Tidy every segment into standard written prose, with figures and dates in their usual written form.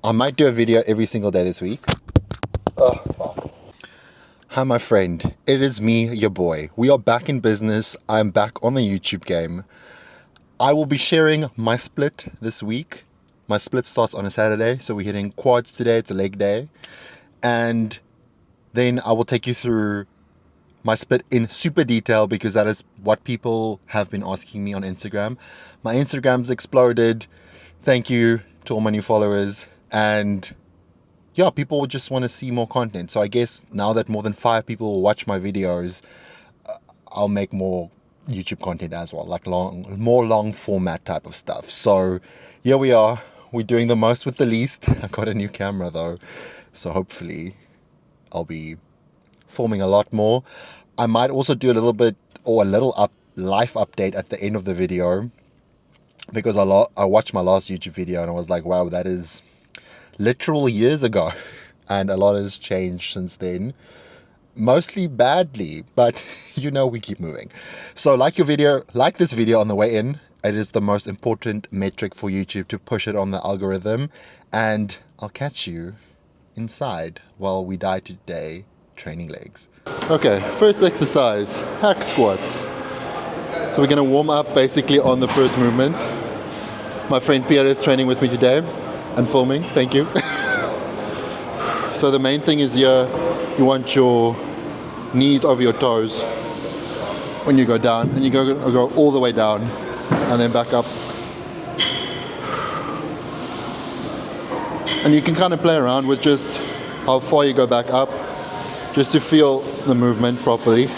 I might do a video every single day this week. Hi, my friend. It is me, your boy. We are back in business. I'm back on the YouTube game. I will be sharing my split this week. My split starts on a Saturday, so we're hitting quads today. It's a leg day. And then I will take you through my split in super detail because that is what people have been asking me on Instagram. My Instagram's exploded. Thank you to all my new followers. And yeah, people just want to see more content. So I guess now that more than 5 people will watch my videos, I'll make more YouTube content as well, like more long format type of stuff. So here we are. We're doing the most with the least. I got a new camera though, so hopefully I'll be filming a lot more. I might also do a little life update at the end of the video, because I watched my last YouTube video and I was like, wow, that is literal years ago, and a lot has changed since then, mostly badly, but we keep moving. So like this video on the way in. It is the most important metric for YouTube to push it on the algorithm, and I'll catch you inside while we die today training legs. Okay, first exercise, hack squats. So we're going to warm up basically on the first movement. My friend Pierre is training with me today and filming, thank you. So the main thing is here, you want your knees over your toes when you go down, and you go all the way down and then back up. And you can kind of play around with just how far you go back up, just to feel the movement properly.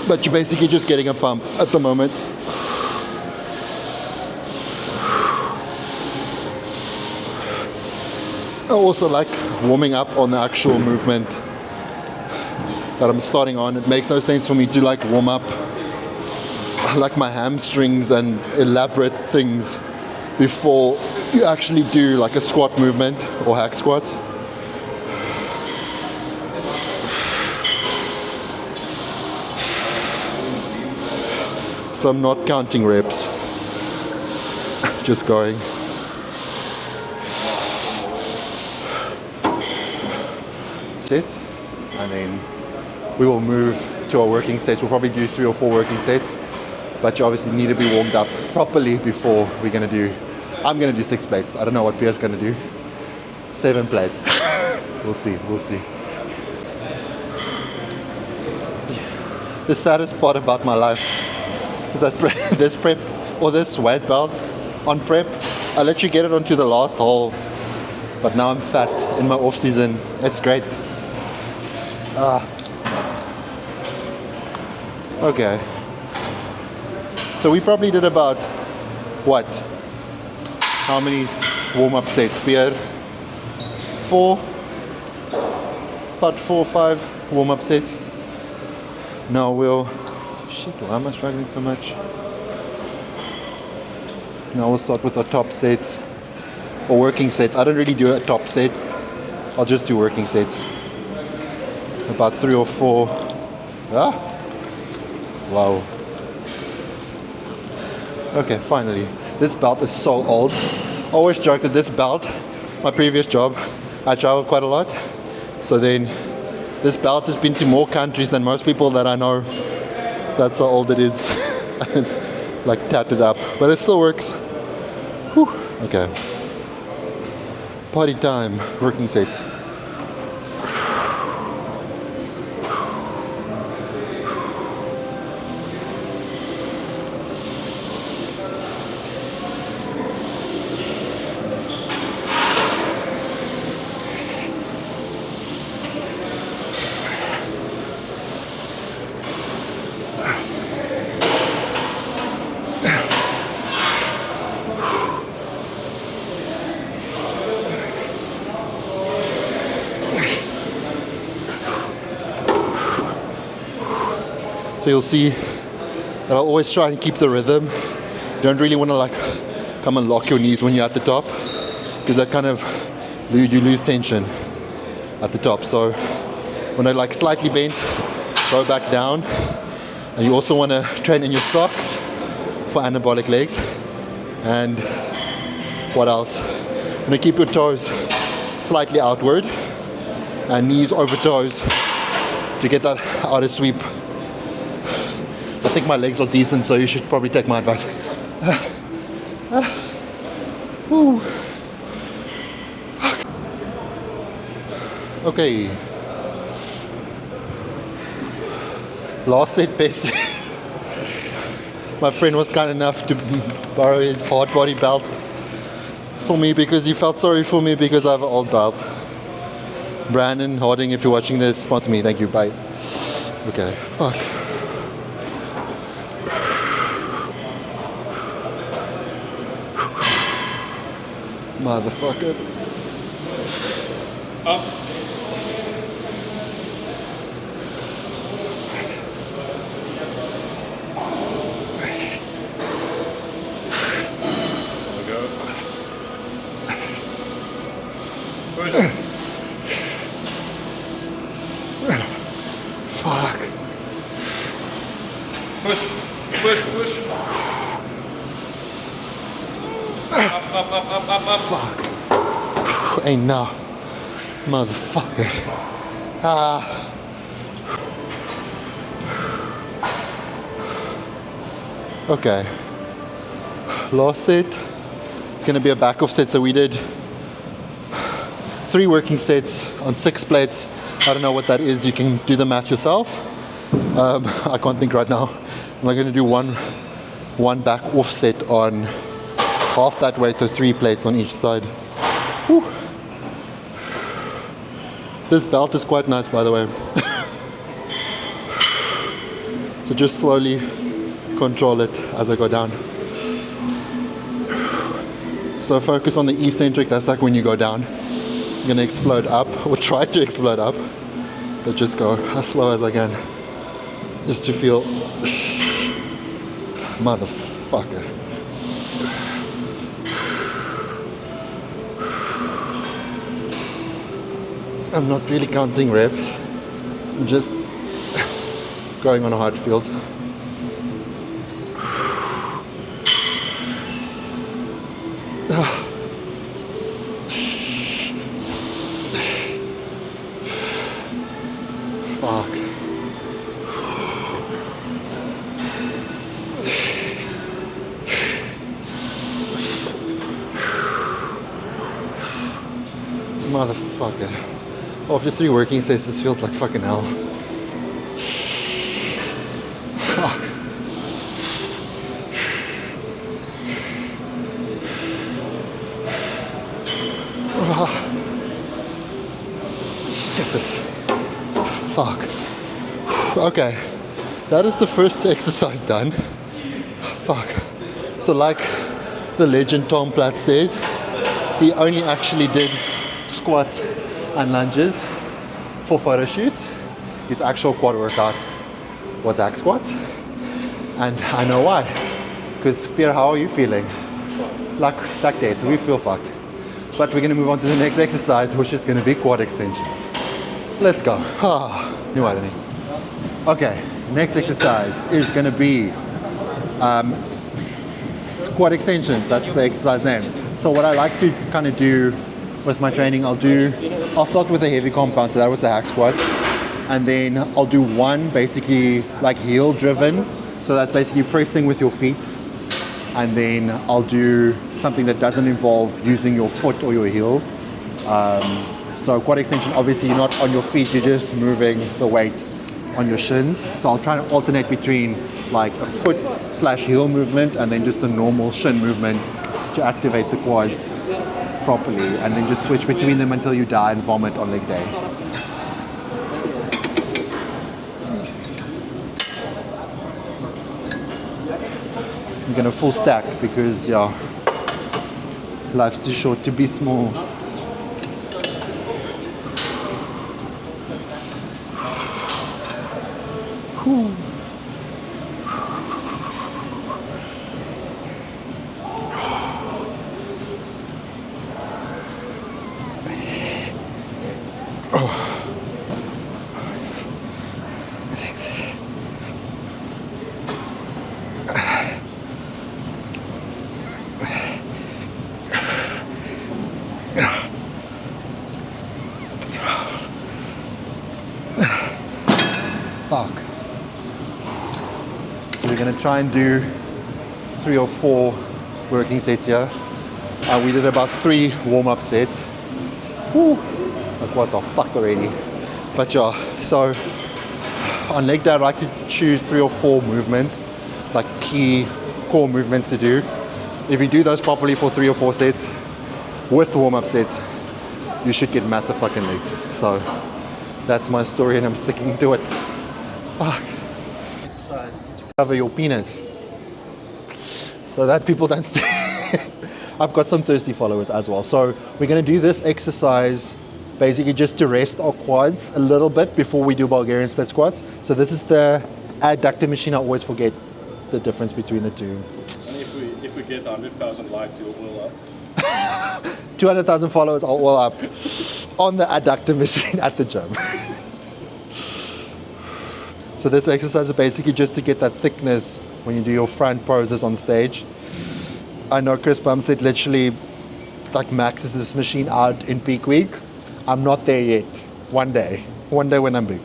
But you're basically just getting a pump at the moment. I also like warming up on the actual movement that I'm starting on. It makes no sense for me to warm up like my hamstrings and elaborate things before you actually do a squat movement or hack squats. So I'm not counting reps, just going. Sets, and then we will move to our working sets. We'll probably do 3 or 4 working sets, but you obviously need to be warmed up properly before I'm gonna do 6 plates. I don't know what Pierre's gonna do. 7 plates. We'll see. The saddest part about my life is that this prep or this weight belt on prep, I let you get it onto the last hole, but now I'm fat in my off season. It's great. Okay. So we probably did about what? How many warm-up sets, Pierre? 4? About 4 or 5 warm-up sets. Now shit, why am I struggling so much? Now we'll start with our top sets or working sets. I don't really do a top set. I'll just do working sets. About 3 or 4. Wow. Okay, finally. This belt is so old. I always joke that this belt, my previous job, I traveled quite a lot. So then this belt has been to more countries than most people that I know. That's how old it is. It's tatted up, but it still works. Whew. Okay. Party time, working sets. So you'll see that I'll always try and keep the rhythm. You don't really want to come and lock your knees when you're at the top, because that kind of, you lose tension at the top. So when I slightly bent, go back down. And you also want to train in your socks for anabolic legs. And What else? Gonna keep your toes slightly outward and knees over toes to get that outer sweep. I think my legs are decent, so you should probably take my advice. Woo. Okay. Last set best. My friend was kind enough to borrow his hard body belt for me because he felt sorry for me because I have an old belt. Brandon Harding, if you're watching this, sponsor me. Thank you. Bye. Okay. Fuck. Motherfucker. Up. Go. Push. Fuck. Push. Push. Push. Up. Fuck. Hey, no. Motherfucker. Okay. Last set. It's going to be a back off set. So we did 3 working sets on 6 plates. I don't know what that is. You can do the math yourself. I can't think right now. I'm going to do one back off set on half that weight, so 3 plates on each side. Whew. This belt is quite nice, by the way. So just slowly control it as I go down. So focus on the eccentric. That's like when you go down. I'm gonna explode up, or try to explode up, but just go as slow as I can, just to feel. Motherfucker. I'm not really counting reps. I'm just going on how it feels. Fuck. Motherfucker. After 3 working sets, this feels like fucking hell. Fuck. Jesus. Fuck. Okay. That is the first exercise done. Fuck. So like the legend Tom Platt said, he only actually did squats and lunges for photo shoots. His actual quad workout was hack squats. And I know why. Because Pierre, how are you feeling? Like death, we feel fucked. But we're gonna move on to the next exercise, which is gonna be quad extensions. Let's go. Okay, next exercise is gonna be quad extensions. That's the exercise name. So what I like to kind of do with my training, I'll start with a heavy compound, so that was the hack squat, and then I'll do one basically like heel driven, so that's basically pressing with your feet, and then I'll do something that doesn't involve using your foot or your heel. So quad extension, obviously you're not on your feet, you're just moving the weight on your shins. So I'll try to alternate between like a foot / heel movement and then just a normal shin movement to activate the quads properly, and then just switch between them until you die and vomit on leg day. I'm gonna full stack because life's too short to be small. Whew. going to try and do 3 or 4 working sets here. We did about 3 warm-up sets. Woo! My quads are fucked already. But yeah, so on leg day I like to choose 3 or 4 movements, like key core movements to do. If you do those properly for 3 or 4 sets with warm-up sets, you should get massive fucking legs. So that's my story and I'm sticking to it. Fuck. Exercises to cover your penis so that people don't stay. I've got some thirsty followers as well. So we're going to do this exercise basically just to rest our quads a little bit before we do Bulgarian split squats. So this is the adductor machine. I always forget the difference between the two. And if we get 100,000 likes, you'll blow up. 200,000 followers, I'll all up on the adductor machine at the gym. So this exercise is basically just to get that thickness when you do your front poses on stage. I know Chris Bumstead literally like maxes this machine out in peak week. I'm not there yet. One day when I'm big.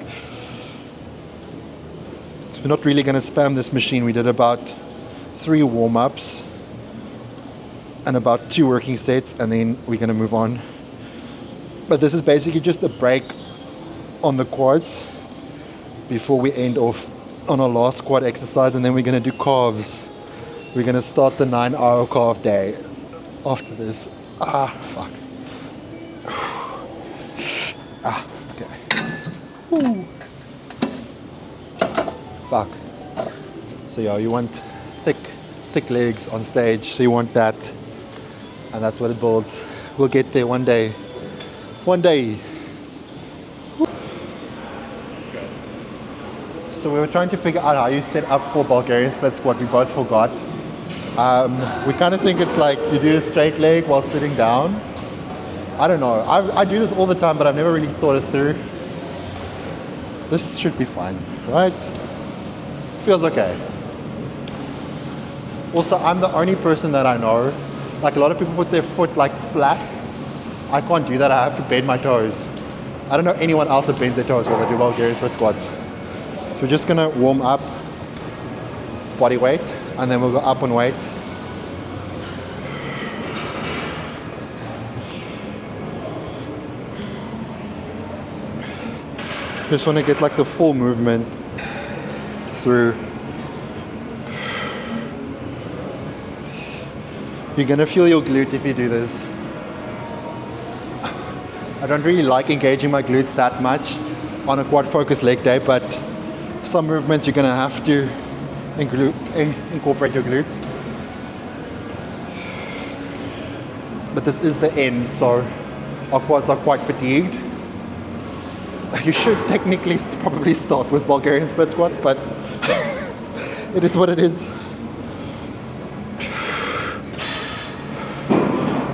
So we're not really going to spam this machine. We did about 3 warm-ups and about 2 working sets, and then we're going to move on. But this is basically just a break on the quads before we end off on our last squat exercise, and then we're going to do calves. We're going to start the 9-hour calf day after this. Fuck. Okay. Woo. Fuck. So yeah, you want thick legs on stage. So you want that, and that's what it builds. We'll get there one day. One day. So we were trying to figure out how you set up for Bulgarian split squat. We both forgot. We kind of think it's like you do a straight leg while sitting down. I don't know. I do this all the time, but I've never really thought it through. This should be fine, right? Feels okay. Also, I'm the only person that I know. Like a lot of people put their foot like flat. I can't do that. I have to bend my toes. I don't know anyone else that bends their toes while they do Bulgarian split squats. So we're just gonna warm up body weight, and then we'll go up on weight. Just want to get like the full movement through. You're gonna feel your glute if you do this. I don't really like engaging my glutes that much on a quad focused leg day, but some movements you're gonna have to incorporate your glutes. But this is the end, so our quads are quite fatigued. You should technically probably start with Bulgarian split squats, but it is what it is.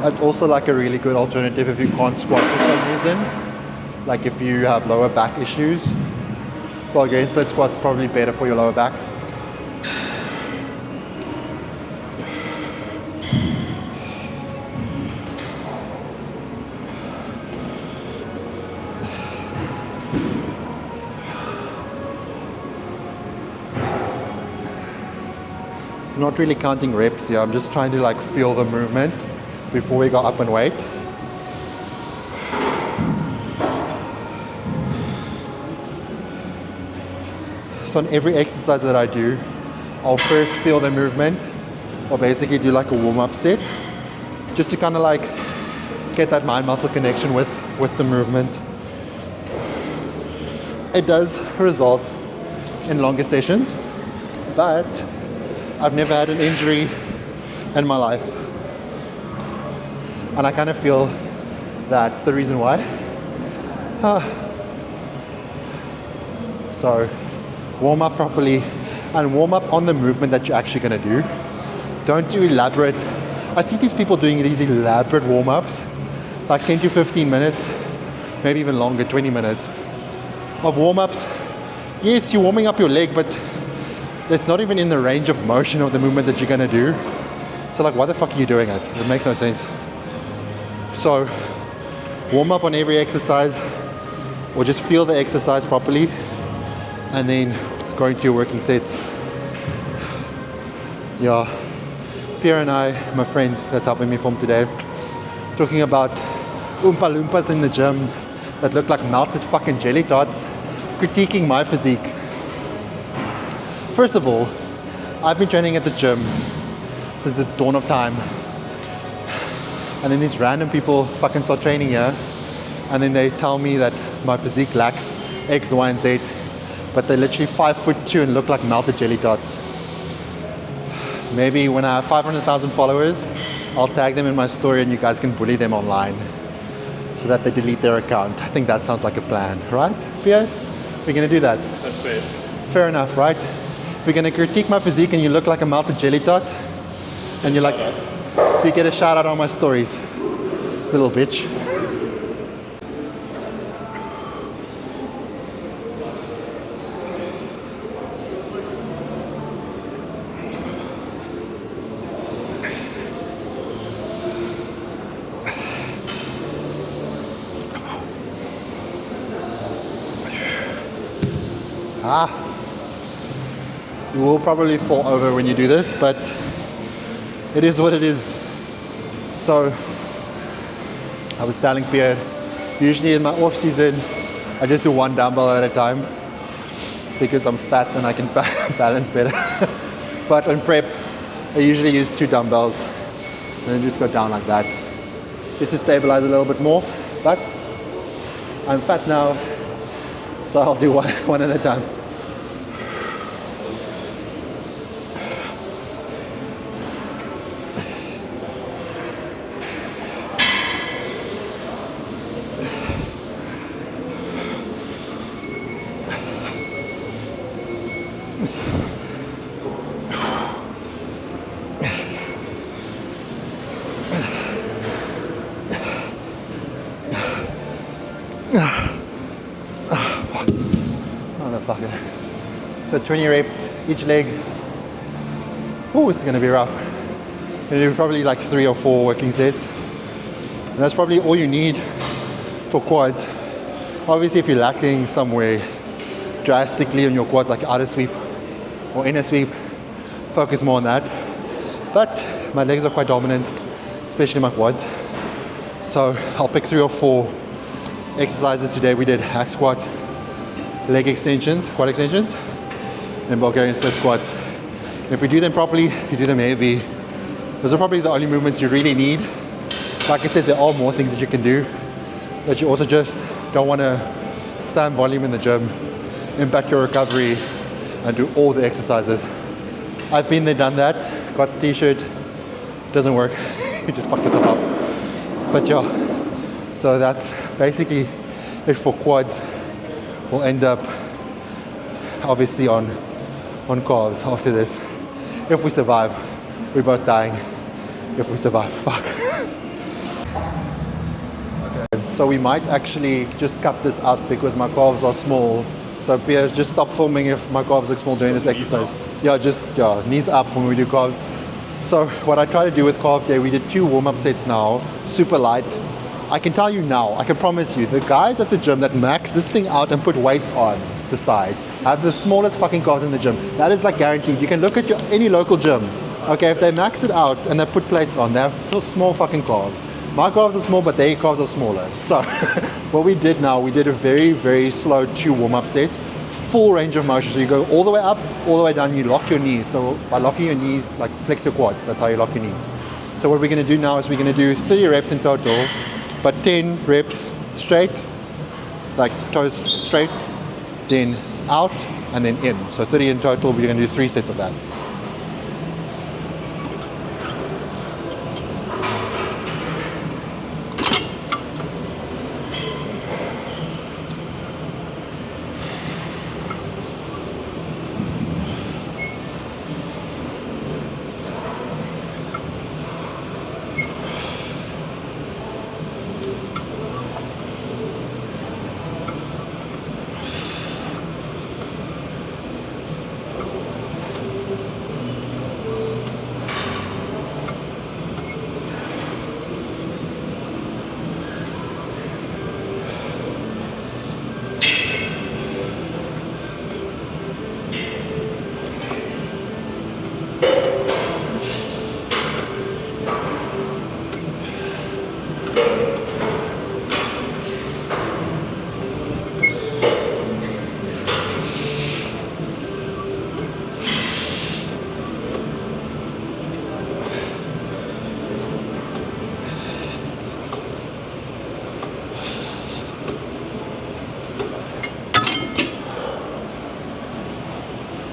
That's also like a really good alternative if you can't squat for some reason. Like if you have lower back issues, Bulgarian split squats is probably better for your lower back. So I'm not really counting reps here, I'm just trying to like feel the movement before we go up in weight. So on every exercise that I do, I'll first feel the movement, or basically do like a warm-up set, just to kind of like get that mind-muscle connection with the movement. It does result in longer sessions, but I've never had an injury in my life. And I kind of feel that's the reason why. So warm up properly and warm up on the movement that you're actually going to do. Don't do elaborate. I see these people doing these elaborate warm-ups, like 10 to 15 minutes, maybe even longer, 20 minutes of warm-ups. Yes, you're warming up your leg, but it's not even in the range of motion of the movement that you're going to do. So like, why the fuck are you doing it? It makes no sense. So warm up on every exercise, or just feel the exercise properly, and then go into your working sets. Yeah, Pierre and I, my friend that's helping me film today, talking about Oompa Loompas in the gym that look like melted fucking jelly dots, critiquing my physique. First of all, I've been training at the gym since the dawn of time. And then these random people fucking start training here, and then they tell me that my physique lacks X, Y, and Z, but they're literally 5'2" and look like melted jelly dots. Maybe when I have 500,000 followers, I'll tag them in my story and you guys can bully them online so that they delete their account. I think that sounds like a plan, right, Pierre? We're gonna do that. That's fair. Fair enough, right? We're gonna critique my physique and you look like a melted jelly dot, and you're like, you get a shout out on my stories, little bitch. You will probably fall over when you do this, but it is what it is. So, I was telling Pierre, usually in my off season, I just do one dumbbell at a time because I'm fat and I can balance better. But on prep, I usually use 2 dumbbells and then just go down like that, just to stabilize a little bit more. But I'm fat now, so I'll do one at a time. Motherfucker. So 20 reps each leg. Ooh, it's gonna be rough. Gonna do probably like 3 or 4 working sets. And that's probably all you need for quads. Obviously, if you're lacking somewhere drastically on your quads, like outer sweep or inner sweep, focus more on that. But my legs are quite dominant, especially my quads. So I'll pick 3 or 4 exercises today. We did hack squat, leg extensions, quad extensions, and Bulgarian split squats. And if we do them properly, you do them heavy. Those are probably the only movements you really need. Like I said, there are more things that you can do, but you also just don't want to spam volume in the gym, impact your recovery, and do all the exercises. I've been there, done that, got the t-shirt, doesn't work, you just fucked yourself up. But yeah, so that's basically it for quads. We'll end up obviously on calves after this. If we survive, we're both dying. If we survive, fuck. Okay, so we might actually just cut this out because my calves are small. So Pierre, just stop filming if my calves look small doing this exercise. Yeah, knees up when we do calves. So what I try to do with calf day, we did 2 warm-up sets now, super light. I can tell you now, I can promise you, the guys at the gym that max this thing out and put weights on the sides have the smallest fucking calves in the gym. That is like guaranteed. You can look at any local gym. Okay, if they max it out and they put plates on, they have so small fucking calves. My calves are small, but their calves are smaller. So what we did now, we did a very, very slow 2 warm-up sets, full range of motion. So you go all the way up, all the way down, you lock your knees. So by locking your knees, like flex your quads, that's how you lock your knees. So what we're gonna do now is we're gonna do 30 reps in total, but 10 reps straight, like toes straight, then out, and then in. So 30 in total, we're gonna do 3 sets of that.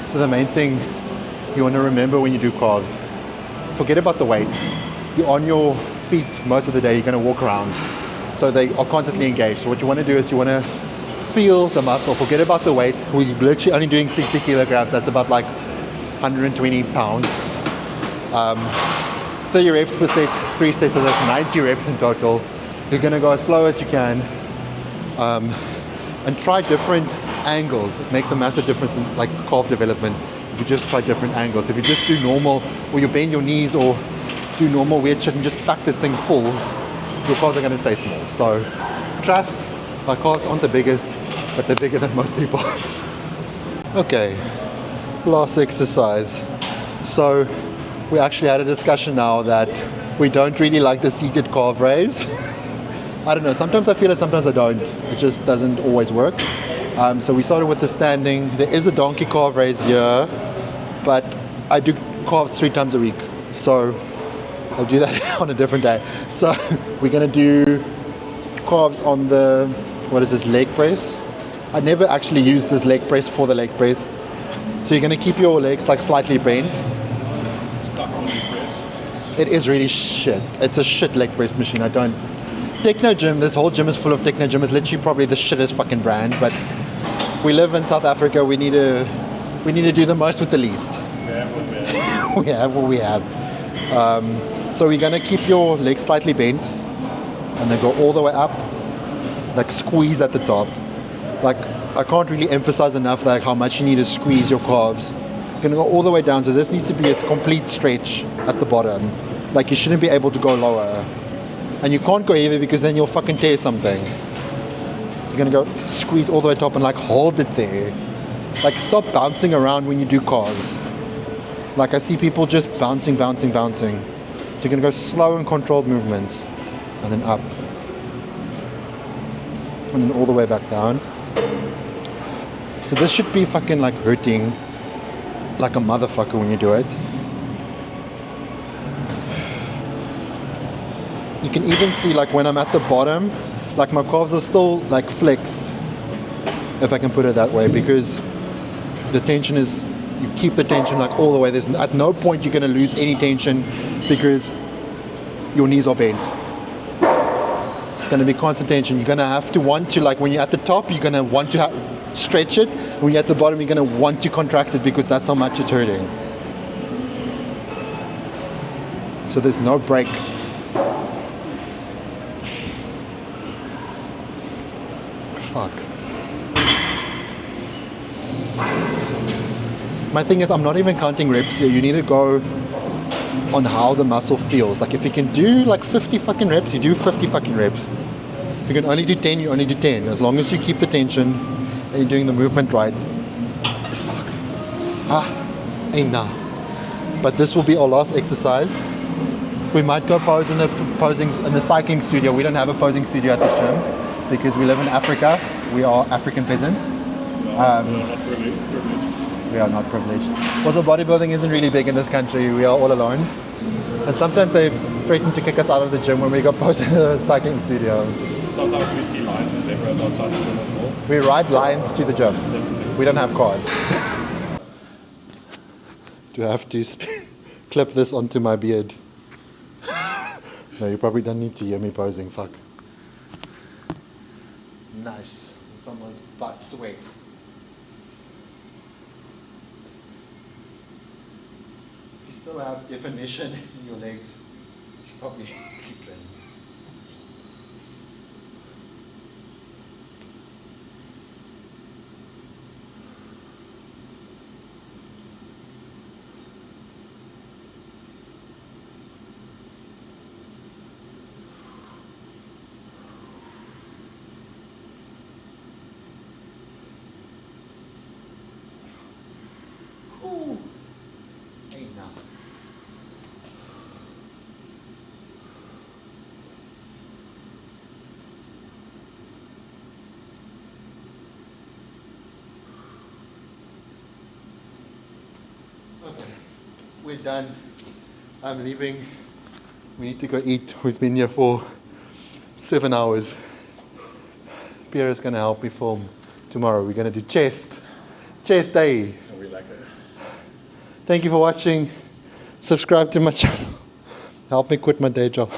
So the main thing you want to remember when you do calves, forget about the weight. You're on your feet most of the day, you're going to walk around. So they are constantly engaged. So what you want to do is you want to feel the muscle, forget about the weight. We're literally only doing 60 kilograms, that's about like 120 pounds. 30 reps per set, 3 sets, so that's 90 reps in total. You're going to go as slow as you can. And try different angles. It makes a massive difference in like calf development if you just try different angles. If you just do normal, or you bend your knees or do normal weird shit and just pack this thing full, your calves are going to stay small. So trust, my calves aren't the biggest, but they're bigger than most people's. Okay, last exercise. So we actually had a discussion now that we don't really like the seated calf raise. I don't know, sometimes I feel it, sometimes I don't. It just doesn't always work. So we started with the standing. There is a donkey calf raise here, but I do calves 3 times a week. So I'll do that on a different day. So we're gonna do calves on the, what is this, leg press? I never actually used this leg press for the leg press. So you're gonna keep your legs like slightly bent. It is really shit. It's a shit leg press machine. I don't. Techno Gym, this whole gym is full of Techno Gym. It's literally probably the shittest fucking brand, but we live in South Africa. We need to do the most with the least. We have what we have. So we're gonna keep your legs slightly bent, and then go all the way up, like squeeze at the top. Like I can't really emphasize enough like how much you need to squeeze your calves. You're gonna go all the way down. So this needs to be a complete stretch at the bottom. Like you shouldn't be able to go lower. And you can't go heavy because then you'll fucking tear something. You're gonna go squeeze all the way top and like hold it there. Like stop bouncing around when you do calves. Like I see people just bouncing. So you're gonna go slow and controlled movements. And then up. And then all the way back down. So this should be fucking like hurting like a motherfucker when you do it. You can even see like when I'm at the bottom, like my calves are still like flexed, if I can put it that way, because the tension is, you keep the tension like all the way. There's at no point you're going to lose any tension because your knees are bent. It's going to be constant tension. You're going to have to want to, like when you're at the top, you're going to want to stretch it. When you're at the bottom, you're going to want to contract it because that's how much it's hurting. So there's no break. Fuck. My thing is, I'm not even counting reps here. You need to go on how the muscle feels. Like if you can do like 50 fucking reps, you do 50 fucking reps. If you can only do 10, you only do 10. As long as you keep the tension and you're doing the movement right. Fuck. Ain't now. But this will be our last exercise. We might go pose in the cycling studio. We don't have a posing studio at this gym because we live in Africa. We are African peasants. We are not privileged. Also, bodybuilding isn't really big in this country. We are all alone. And sometimes they threaten to kick us out of the gym when we go pose in the cycling studio. Sometimes we see lions and zebras outside the gym as well. We ride lions to the gym. We don't have cars. Do I have to clip this onto my beard? No, you probably don't need to hear me posing, fuck. Nice. Someone's butt swag. If you still have definition in your legs, you should probably keep training. we're done. I'm leaving. We need to go eat. We've been here for 7 hours. Pierre is going to help me film tomorrow. We're going to do chest day. And we like it. Thank you for watching. Subscribe to my channel. Help me quit my day job.